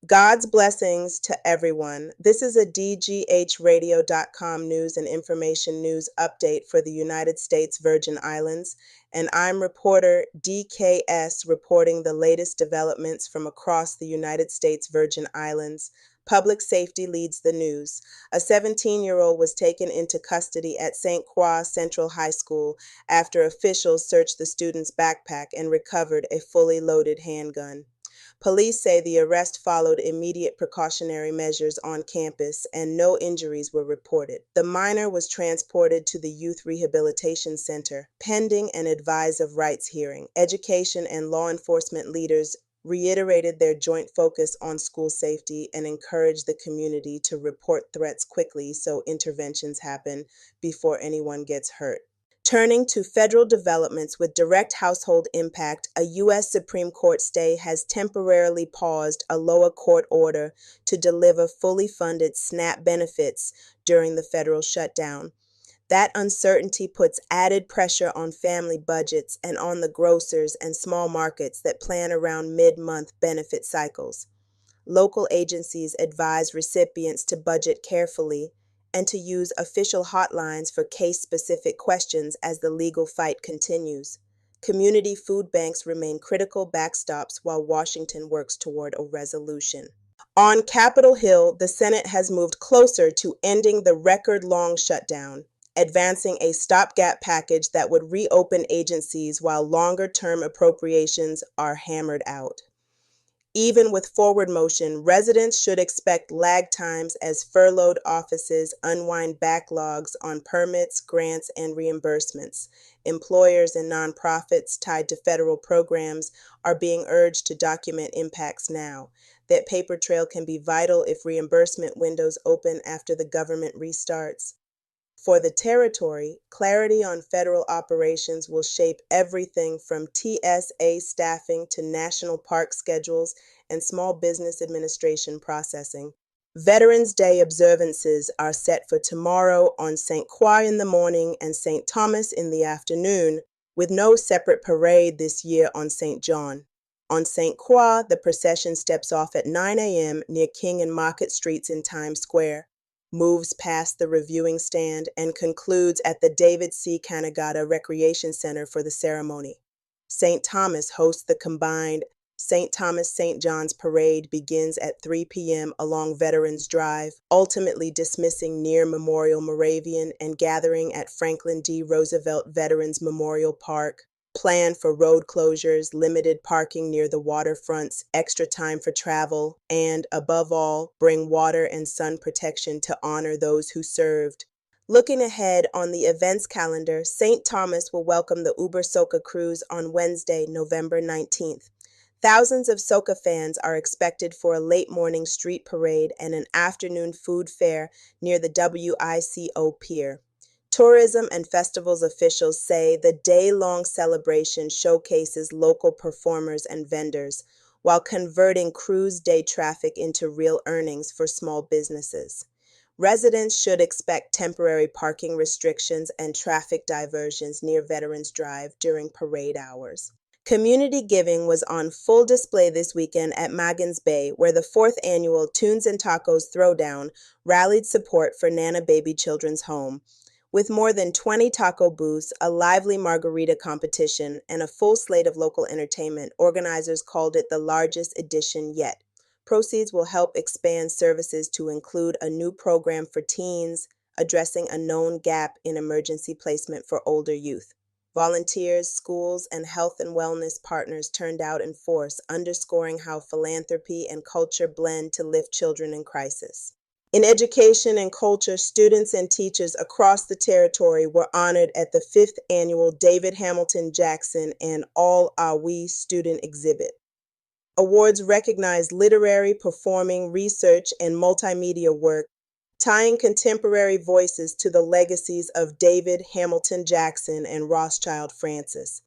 God's blessings to everyone. This is a DGHradio.com news and information news update for the United States Virgin Islands, and I'm reporter DKS reporting the latest developments from across the United States Virgin Islands. Public safety leads the news. A 17-year-old was taken into custody at St. Croix Central High School after officials searched the student's backpack and recovered a fully loaded handgun. Police say the arrest followed immediate precautionary measures on campus and no injuries were reported. The minor was transported to the Youth Rehabilitation Center, pending an advise of rights hearing. Education and law enforcement leaders reiterated their joint focus on school safety and encouraged the community to report threats quickly so interventions happen before anyone gets hurt. Turning to federal developments with direct household impact, a U.S. Supreme Court stay has temporarily paused a lower court order to deliver fully funded SNAP benefits during the federal shutdown. That uncertainty puts added pressure on family budgets and on the grocers and small markets that plan around mid-month benefit cycles. Local agencies advise recipients to budget carefully and to use official hotlines for case-specific questions as the legal fight continues. Community food banks remain critical backstops while Washington works toward a resolution. On Capitol Hill, the Senate has moved closer to ending the record-long shutdown, advancing a stopgap package that would reopen agencies while longer-term appropriations are hammered out. Even with forward motion, residents should expect lag times as furloughed offices unwind backlogs on permits, grants, and reimbursements. Employers and nonprofits tied to federal programs are being urged to document impacts now. That paper trail can be vital if reimbursement windows open after the government restarts. For the territory, clarity on federal operations will shape everything from TSA staffing to national park schedules and small business administration processing. Veterans Day observances are set for tomorrow on St. Croix in the morning and St. Thomas in the afternoon, with no separate parade this year on St. John. On St. Croix, the procession steps off at 9 a.m. near King and Market Streets in Times Square, moves past the reviewing stand, and concludes at the David C. Kanagata Recreation Center for the ceremony. St. Thomas hosts the combined St. Thomas-St. John's Parade begins at 3 p.m. along Veterans Drive, ultimately dismissing near Memorial Moravian and gathering at Franklin D. Roosevelt Veterans Memorial Park. Plan for road closures, limited parking near the waterfronts, extra time for travel, and, above all, bring water and sun protection to honor those who served. Looking ahead on the events calendar, St. Thomas will welcome the Uber Soca Cruise on Wednesday, November 19th. Thousands of soca fans are expected for a late morning street parade and an afternoon food fair near the WICO Pier. Tourism and festivals officials say the day-long celebration showcases local performers and vendors, while converting cruise day traffic into real earnings for small businesses. Residents should expect temporary parking restrictions and traffic diversions near Veterans Drive during parade hours. Community giving was on full display this weekend at Magens Bay, where the 4th annual Tunes and Tacos Throwdown rallied support for Nana Baby Children's Home. With more than 20 taco booths, a lively margarita competition, and a full slate of local entertainment, organizers called it the largest edition yet. Proceeds will help expand services to include a new program for teens, addressing a known gap in emergency placement for older youth. Volunteers, schools, and health and wellness partners turned out in force, underscoring how philanthropy and culture blend to lift children in crisis. In education and culture, students and teachers across the territory were honored at the 5th annual David Hamilton Jackson and All Are We student exhibit. Awards recognize literary, performing, research, and multimedia work, tying contemporary voices to the legacies of David Hamilton Jackson and Rothschild Francis.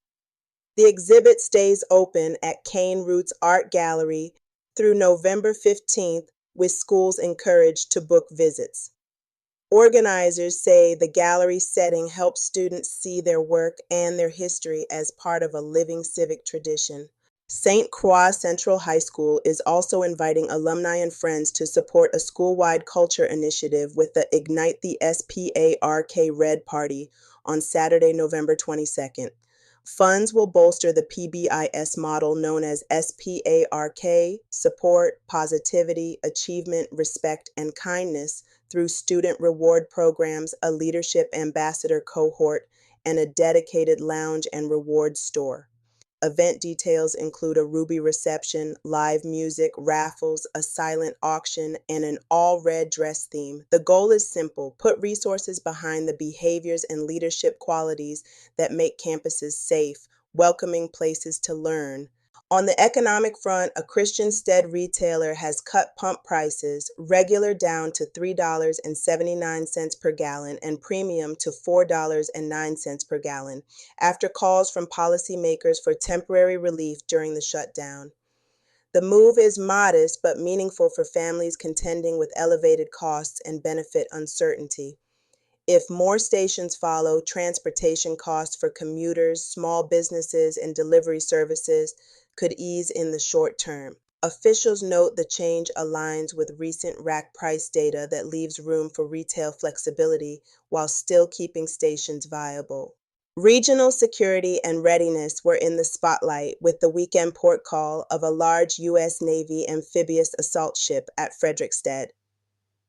The exhibit stays open at Cane Roots Art Gallery through November 15th, with schools encouraged to book visits. Organizers say the gallery setting helps students see their work and their history as part of a living civic tradition. St. Croix Central High School is also inviting alumni and friends to support a school-wide culture initiative with the Ignite the SPARK Red Party on Saturday, November 22nd. Funds will bolster the PBIS model known as SPARK, support, positivity, achievement, respect, and kindness through student reward programs, a leadership ambassador cohort, and a dedicated lounge and reward store. Event details include a Ruby reception, live music, raffles, a silent auction, and an all-red dress theme. The goal is simple: put resources behind the behaviors and leadership qualities that make campuses safe, welcoming places to learn. On the economic front, a Christian Stead retailer has cut pump prices, regular down to $3.79 per gallon and premium to $4.09 per gallon, after calls from policymakers for temporary relief during the shutdown. The move is modest but meaningful for families contending with elevated costs and benefit uncertainty. If more stations follow, transportation costs for commuters, small businesses, and delivery services could ease in the short term. Officials note the change aligns with recent rack price data that leaves room for retail flexibility while still keeping stations viable. Regional security and readiness were in the spotlight with the weekend port call of a large U.S. Navy amphibious assault ship at Frederiksted.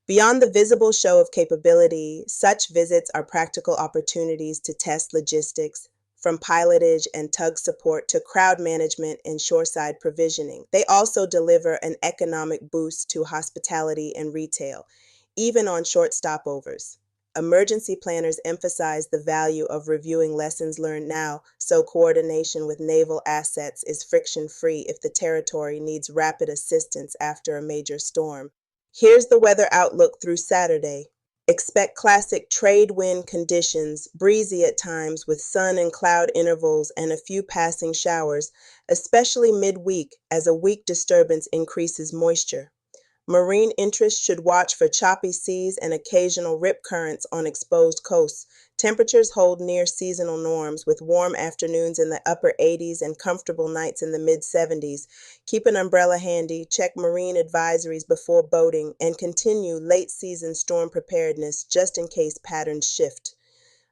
Beyond the visible show of capability, such visits are practical opportunities to test logistics, from pilotage and tug support to crowd management and shoreside provisioning. They also deliver an economic boost to hospitality and retail, even on short stopovers. Emergency planners emphasize the value of reviewing lessons learned now, so coordination with naval assets is friction-free if the territory needs rapid assistance after a major storm. Here's the weather outlook through Saturday. Expect classic trade wind conditions, breezy at times with sun and cloud intervals and a few passing showers, especially midweek as a weak disturbance increases moisture. Marine interests should watch for choppy seas and occasional rip currents on exposed coasts. Temperatures hold near seasonal norms with warm afternoons in the upper 80s and comfortable nights in the mid 70s. Keep an umbrella handy, check marine advisories before boating, and continue late season storm preparedness just in case patterns shift.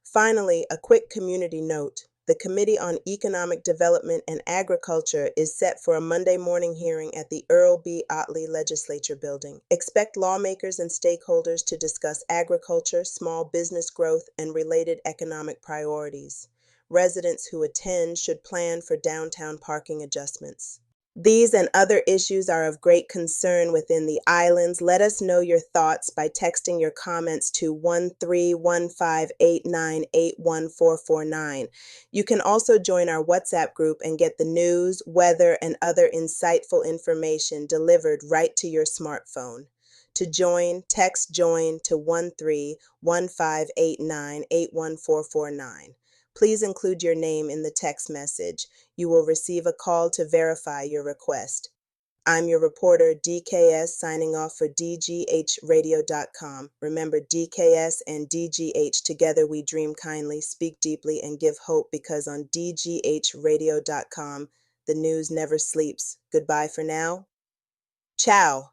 Finally, a quick community note. The Committee on Economic Development and Agriculture is set for a Monday morning hearing at the Earl B. Otley Legislature Building. Expect lawmakers and stakeholders to discuss agriculture, small business growth, and related economic priorities. Residents who attend should plan for downtown parking adjustments. These and other issues are of great concern within the islands. Let us know your thoughts by texting your comments to 131589814449. You can also join our WhatsApp group and get the news, weather, and other insightful information delivered right to your smartphone. To join, text JOIN to 131589814449. Please include your name in the text message. You will receive a call to verify your request. I'm your reporter, DKS, signing off for DGHradio.com. Remember, DKS and DGH, together we dream kindly, speak deeply, and give hope, because on DGHradio.com, the news never sleeps. Goodbye for now. Ciao.